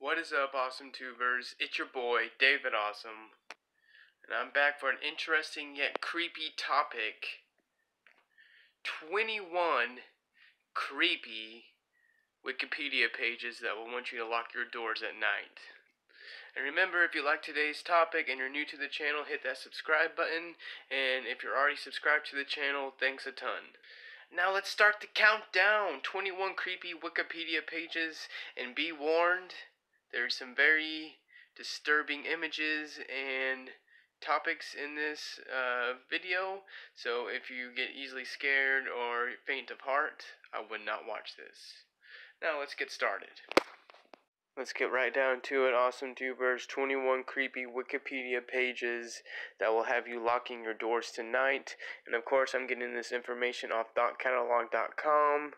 What is up, Awesome Tubers? It's your boy, David Awesome, and I'm back for an interesting yet creepy topic. 21 creepy Wikipedia pages that will want you to lock your doors at night. And remember, if you like today's topic and you're new to the channel, hit that subscribe button. And if you're already subscribed to the channel, thanks a ton. Now let's start the countdown. 21 creepy Wikipedia pages, and be warned, there's some very disturbing images and topics in this video, so if you get easily scared or faint of heart, I would not watch this. Now let's get started. Let's get right down to it, Awesome Tubers. 21 creepy Wikipedia pages that will have you locking your doors tonight. And of course, I'm getting this information off .catalog.com.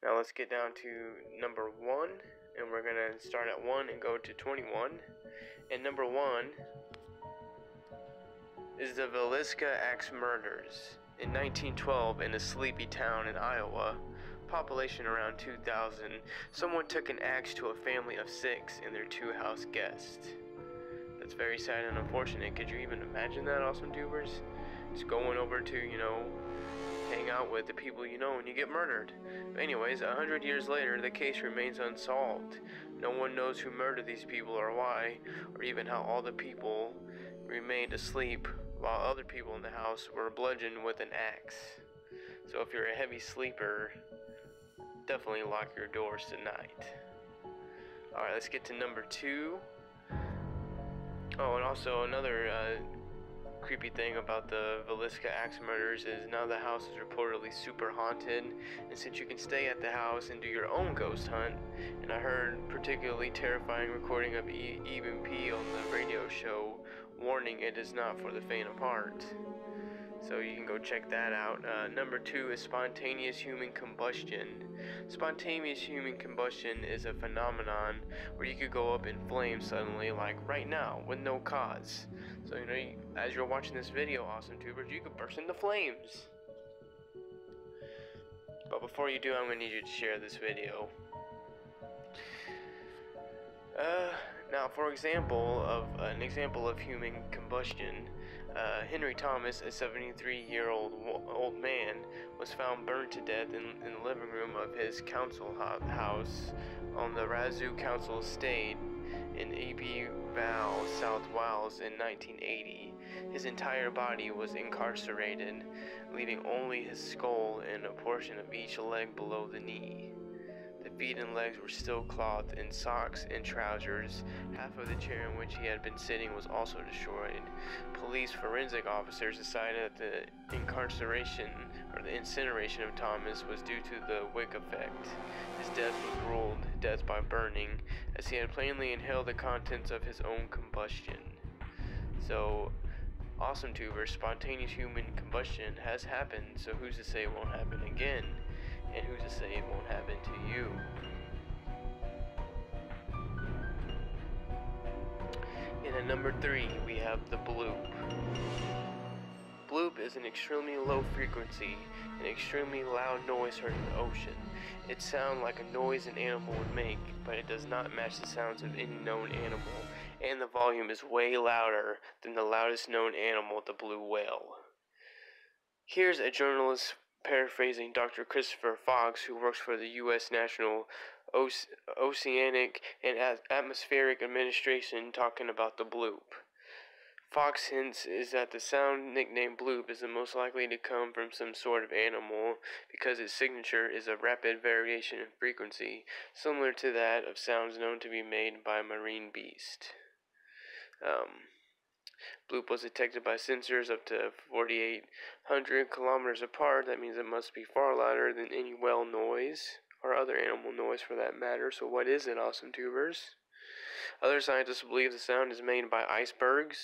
Now let's get down to number 1. And we're going to start at 1 and go to 21. And number 1 is the Villisca Axe Murders. In 1912, in a sleepy town in Iowa, population around 2,000, someone took an axe to a family of 6 and their 2-house guests. That's very sad and unfortunate. Could you even imagine that, Awesome Tubers? Just going over to, hang out with the people you know and you get murdered. Anyways, 100 years later, the case remains unsolved. No one knows who murdered these people or why, or even how all the people remained asleep while other people in the house were bludgeoned with an axe. So if you're a heavy sleeper, definitely lock your doors tonight. Alright, let's get to number 2. Oh, and also another creepy thing about the Villisca Axe Murders is now the house is reportedly super haunted, and since you can stay at the house and do your own ghost hunt, and I heard particularly terrifying recording of Even P on the radio show warning it is not for the faint of heart. So you can go check that out. Number 2 is spontaneous human combustion. Spontaneous human combustion is a phenomenon where you could go up in flames suddenly, like right now, with no cause. So, as you're watching this video, Awesome Tubers, you could burst into flames. But before you do, I'm going to need you to share this video. Now, for an example of human combustion, Henry Thomas, a 73-year-old man, was found burned to death in the living room of his council house on the Razoo Council Estate in Abbey Vale, South Wales in 1980. His entire body was incarcerated, leaving only his skull and a portion of each leg below the knee. The feet and legs were still clothed in socks and trousers. Half of the chair in which he had been sitting was also destroyed. Police forensic officers decided that the incineration of Thomas was due to the wick effect. His death was ruled death by burning, as he had plainly inhaled the contents of his own combustion. So, Awesome Tubers, spontaneous human combustion has happened, so who's to say it won't happen again? And who's to say it won't happen to you? And at number 3, we have the bloop. Bloop is an extremely low frequency and extremely loud noise heard in the ocean. It sounds like a noise an animal would make, but it does not match the sounds of any known animal, and the volume is way louder than the loudest known animal, the blue whale. Here's a journalist paraphrasing Dr. Christopher Fox, who works for the U.S. National Oceanic and Atmospheric Administration, talking about the bloop. Fox hints is that the sound nicknamed bloop is the most likely to come from some sort of animal because its signature is a rapid variation in frequency, similar to that of sounds known to be made by a marine beast. Bloop was detected by sensors up to 4,800 kilometers apart. That means it must be far louder than any whale noise, or other animal noise for that matter. So what is it, Awesome Tubers? Other scientists believe the sound is made by icebergs,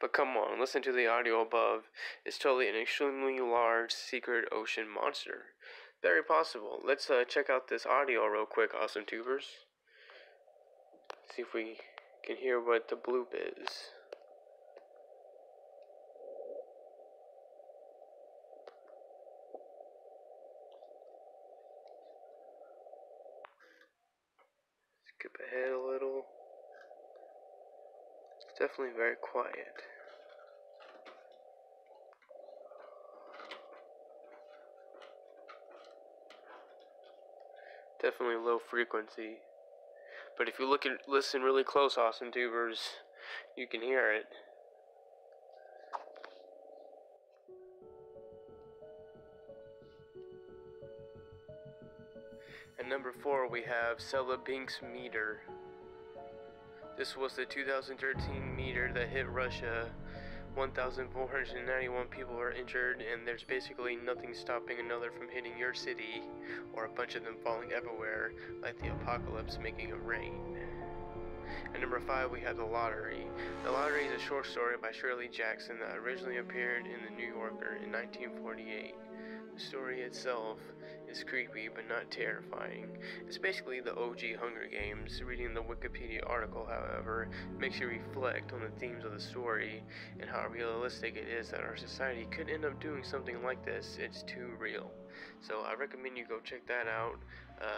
but come on, listen to the audio above. It's totally an extremely large secret ocean monster. Very possible. Let's check out this audio real quick, Awesome Tubers. See if we can hear what the bloop is. Skip ahead a little. Definitely very quiet. Definitely low frequency. But if you listen really close, awesome tubers, you can hear it. At number 4, we have Sela Bink's meter. This was the 2013 meter that hit Russia. 1,491 people were injured, and there's basically nothing stopping another from hitting your city, or a bunch of them falling everywhere, like the apocalypse making it rain. At number 5, we have The Lottery. The Lottery is a short story by Shirley Jackson that originally appeared in The New Yorker in 1948. The story itself is creepy but not terrifying. It's basically the OG Hunger Games. Reading the Wikipedia article, however, makes you reflect on the themes of the story and how realistic it is that our society could end up doing something like this. It's too real. So I recommend you go check that out,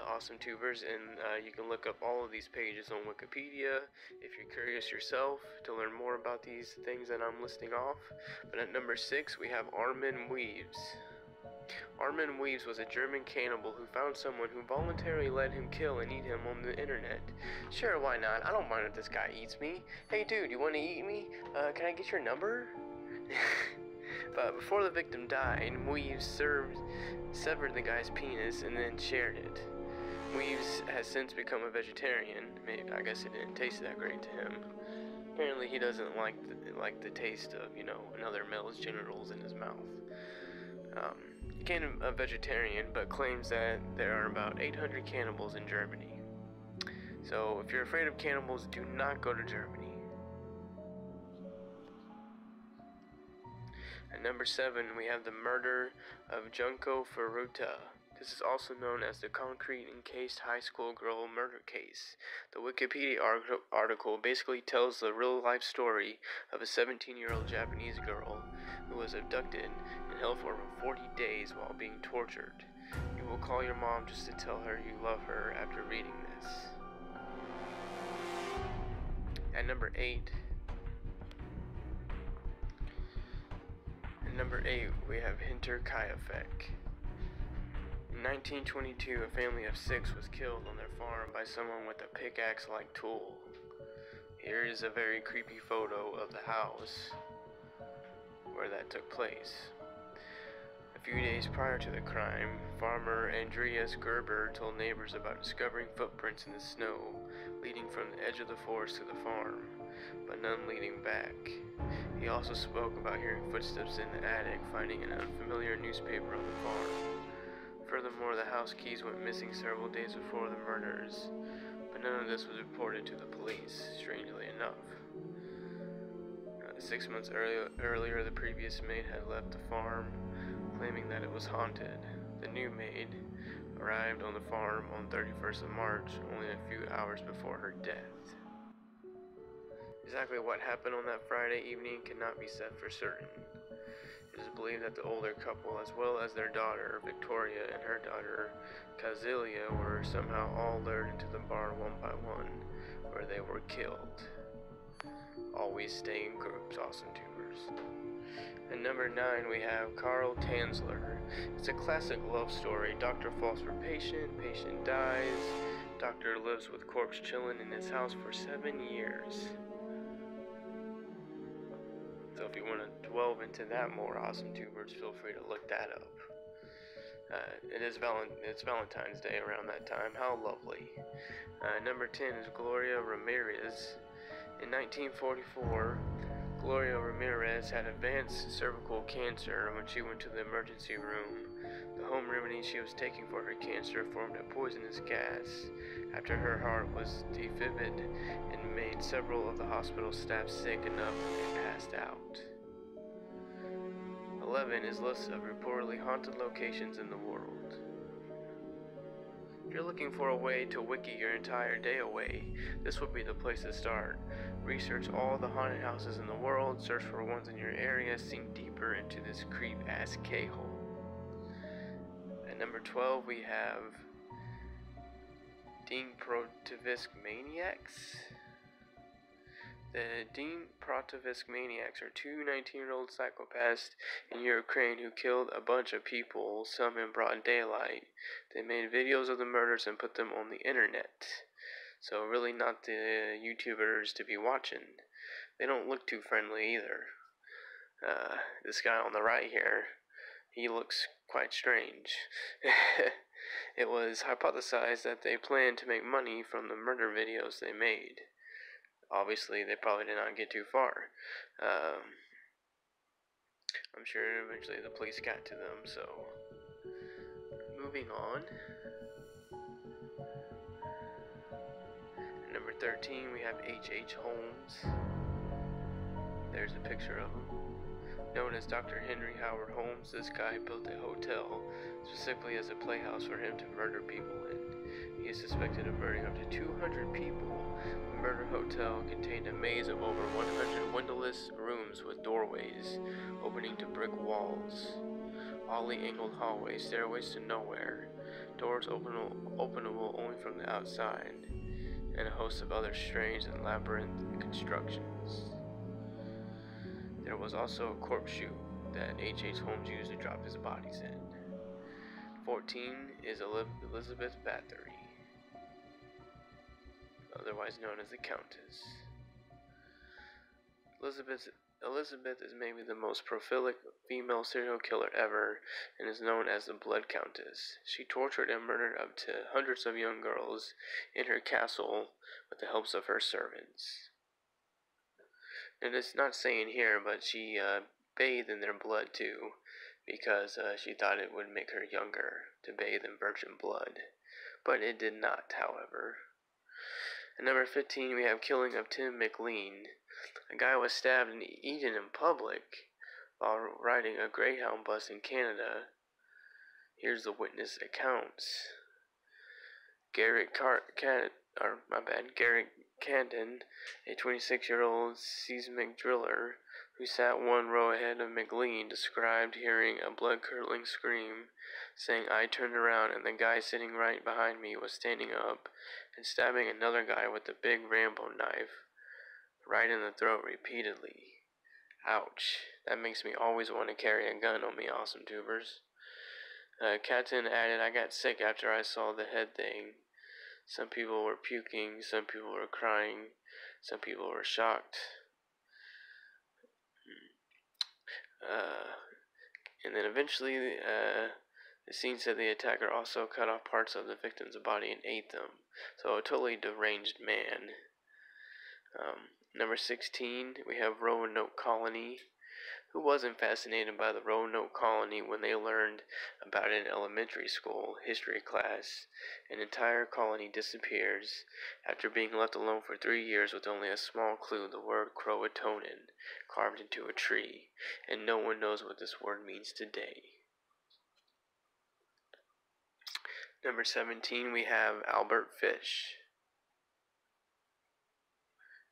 awesome tubers, and you can look up all of these pages on Wikipedia if you're curious yourself to learn more about these things that I'm listing off. But at number 6, we have Armin Weaves. Armin Weaves was a German cannibal who found someone who voluntarily let him kill and eat him on the internet. Sure, why not? I don't mind if this guy eats me. Hey dude, you want to eat me? Can I get your number? But before the victim died, Weaves severed the guy's penis and then shared it. Weaves has since become a vegetarian. Maybe, I guess it didn't taste that great to him. Apparently he doesn't like the taste of, another male's genitals in his mouth. He became a vegetarian, but claims that there are about 800 cannibals in Germany. So if you're afraid of cannibals, do not go to Germany. At number 7, we have the murder of Junko Furuta. This is also known as the concrete encased high school girl murder case. The Wikipedia article basically tells the real-life story of a 17-year-old Japanese girl who was abducted and held for over 40 days while being tortured. You will call your mom just to tell her you love her after reading this. At number 8, we have Hinterkaifeck. In 1922, a family of 6 was killed on their farm by someone with a pickaxe-like tool. Here is a very creepy photo of the house where that took place. A few days prior to the crime, farmer Andreas Gerber told neighbors about discovering footprints in the snow leading from the edge of the forest to the farm, but none leading back. He also spoke about hearing footsteps in the attic, finding an unfamiliar newspaper on the farm. Furthermore, the house keys went missing several days before the murders, but none of this was reported to the police, strangely enough. 6 months earlier, the previous maid had left the farm, claiming that it was haunted. The new maid arrived on the farm on 31st of March, only a few hours before her death. Exactly what happened on that Friday evening cannot be said for certain. It is believed that the older couple, as well as their daughter, Victoria, and her daughter, Kazilia, were somehow all lured into the barn one by one, where they were killed. Always stay in groups, awesome tubers. At number 9, we have Carl Tanzler. It's a classic love story. Doctor falls for patient, patient dies. Doctor lives with corpse chilling in his house for 7 years. So if you want to delve into that more, awesome tubers, feel free to look that up. It's Valentine's Day around that time. How lovely. Number 10 is Gloria Ramirez. In 1944, Gloria Ramirez had advanced cervical cancer when she went to the emergency room. The home remedy she was taking for her cancer formed a poisonous gas after her heart was defibrillated and made several of the hospital staff sick enough that they passed out. 11 is lists of reportedly haunted locations in the world. If you're looking for a way to wiki your entire day away, this would be the place to start. Research all the haunted houses in the world, search for ones in your area, sink deeper into this creep-ass K-hole. At number 12, we have Dingprotivist Maniacs. The Dnipropetrovsk maniacs are two 19-year-old psychopaths in Ukraine who killed a bunch of people, some in broad daylight. They made videos of the murders and put them on the internet. So really not the YouTubers to be watching. They don't look too friendly either. This guy on the right here, he looks quite strange. It was hypothesized that they planned to make money from the murder videos they made. Obviously, they probably did not get too far. I'm sure eventually the police got to them, so... Moving on. At number 13, we have H.H. Holmes. There's a picture of him. Known as Dr. Henry Howard Holmes, this guy built a hotel specifically as a playhouse for him to murder people in. He is suspected of murdering up to 200 people. The murder hotel contained a maze of over 100 windowless rooms with doorways opening to brick walls, oddly angled hallways, stairways to nowhere, doors openable only from the outside, and a host of other strange and labyrinthine constructions. There was also a corpse chute that H.H. Holmes used to drop his bodies in. 14 is Elizabeth Bathory, otherwise known as the Countess. Elizabeth is maybe the most prolific female serial killer ever and is known as the Blood Countess. She tortured and murdered up to hundreds of young girls in her castle with the help of her servants. And it's not saying here, but she bathed in their blood too, because she thought it would make her younger to bathe in virgin blood. But it did not, however. At number 15, we have Killing of Tim McLean. A guy was stabbed and eaten in public while riding a Greyhound bus in Canada. Here's the witness accounts. Garrett Canton, a 26-year-old seismic driller who sat one row ahead of McLean, described hearing a blood-curdling scream, saying, "I turned around and the guy sitting right behind me was standing up and stabbing another guy with a big Rambo knife right in the throat repeatedly. Ouch. That makes me always want to carry a gun on me, awesome tubers." Catton added, "I got sick after I saw the head thing. Some people were puking, some people were crying, some people were shocked." And then eventually, the scene said the attacker also cut off parts of the victim's body and ate them. So a totally deranged man. Number 16, we have Roanoke Colony. Who wasn't fascinated by the Roanoke Colony when they learned about it in elementary school history class? An entire colony disappears after being left alone for 3 years with only a small clue, the word Croatoan, carved into a tree, and no one knows what this word means today. Number 17, we have Albert Fish.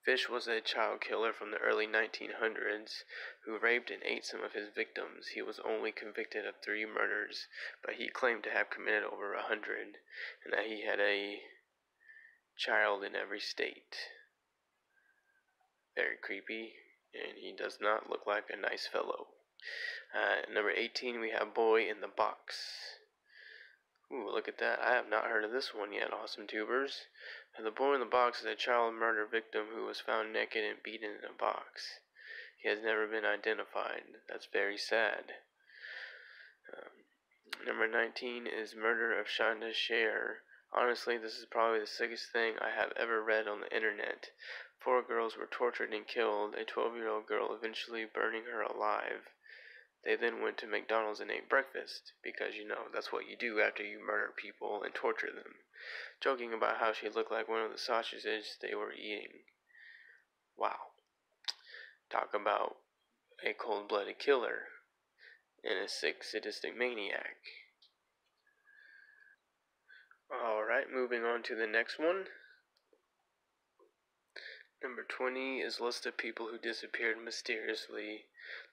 Fish was a child killer from the early 1900s who raped and ate some of his victims. He was only convicted of 3 murders, but he claimed to have committed over 100, and that he had a child in every state. Very creepy, and he does not look like a nice fellow. Number 18, we have Boy in the Box. Ooh, look at that. I have not heard of this one yet, awesome tubers. The boy in the box is a child murder victim who was found naked and beaten in a box. He has never been identified. That's very sad. Number 19 is Murder of Shonda Sher. Honestly, this is probably the sickest thing I have ever read on the internet. 4 girls were tortured and killed, a 12-year-old girl eventually burning her alive. They then went to McDonald's and ate breakfast, because, you know, that's what you do after you murder people and torture them, joking about how she looked like one of the sausages they were eating. Wow. Talk about a cold-blooded killer and a sick, sadistic maniac. Alright, moving on to the next one. Number 20 is list of people who disappeared mysteriously.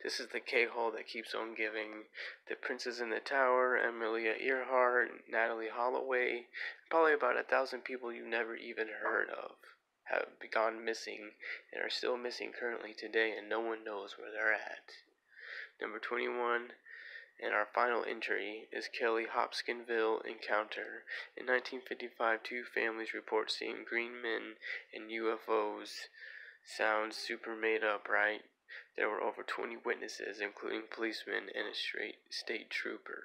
This is the K-hole that keeps on giving. The Princess in the Tower, Amelia Earhart, Natalie Holloway, probably about 1,000 people you never even heard of. have gone missing and are still missing currently today, and no one knows where they're at. Number 21, and our final entry, is Kelly Hopkinsville encounter. In 1955, two families report seeing green men and UFOs. Sounds super made up, right? There were over 20 witnesses, including policemen and a state trooper.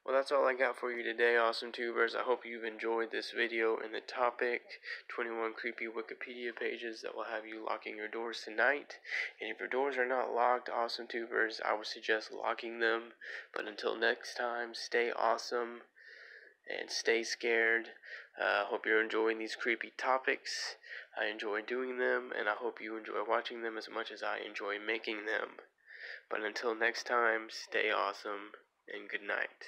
Well, that's all I got for you today, awesome tubers. I hope you've enjoyed this video and the topic, 21 creepy Wikipedia pages that will have you locking your doors tonight. And if your doors are not locked, awesome tubers, I would suggest locking them. But until next time, stay awesome and stay scared. Hope you're enjoying these creepy topics. I enjoy doing them, and I hope you enjoy watching them as much as I enjoy making them. But until next time, stay awesome and good night.